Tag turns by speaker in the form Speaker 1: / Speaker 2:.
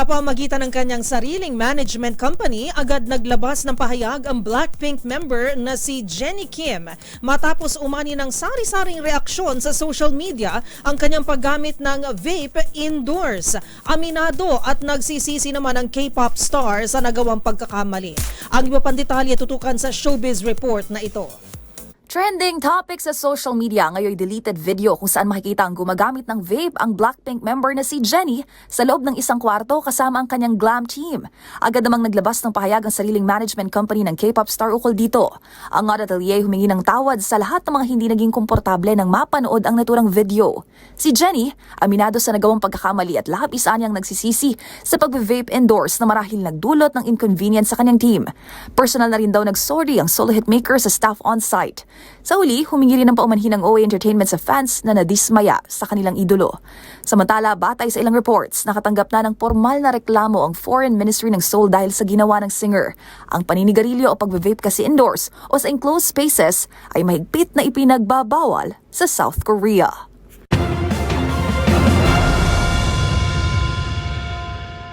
Speaker 1: Sa pamamagitan ng kanyang sariling management company, agad naglabas ng pahayag ang Blackpink member na si Jennie Kim matapos umani ng sari-saring reaksyon sa social media ang kanyang paggamit ng vape indoors. Aminado at nagsisisi naman ang K-pop star sa nagawang pagkakamali. Ang iba pang detalye tutukan sa Showbiz Report na ito.
Speaker 2: Trending topic sa social media ngayon deleted video kung saan makikita ang gumagamit ng vape ang Blackpink member na si Jennie sa loob ng isang kwarto kasama ang kanyang glam team. Agad namang naglabas ng pahayag ang sariling management company ng K-pop star ukol dito. Ang Odd Atelier humingi ng tawad sa lahat ng mga hindi naging komportable nang mapanood ang naturang video. Si Jennie, aminado sa nagawang pagkakamali at labis niyang nagsisisi sa pag-vape indoors na marahil nagdulot ng inconvenience sa kanyang team. Personal na rin daw nagsorry ang solo hitmaker sa staff on-site. Sa huli, humingi rin ng paumanhin ng OA Entertainment sa fans na nadismaya sa kanilang idolo. Samantala, batay sa ilang reports, nakatanggap na ng formal na reklamo ang Foreign Ministry ng Seoul dahil sa ginawa ng singer. Ang paninigarilyo o pag-vape kasi indoors o sa enclosed spaces ay mahigpit na ipinagbabawal sa South Korea.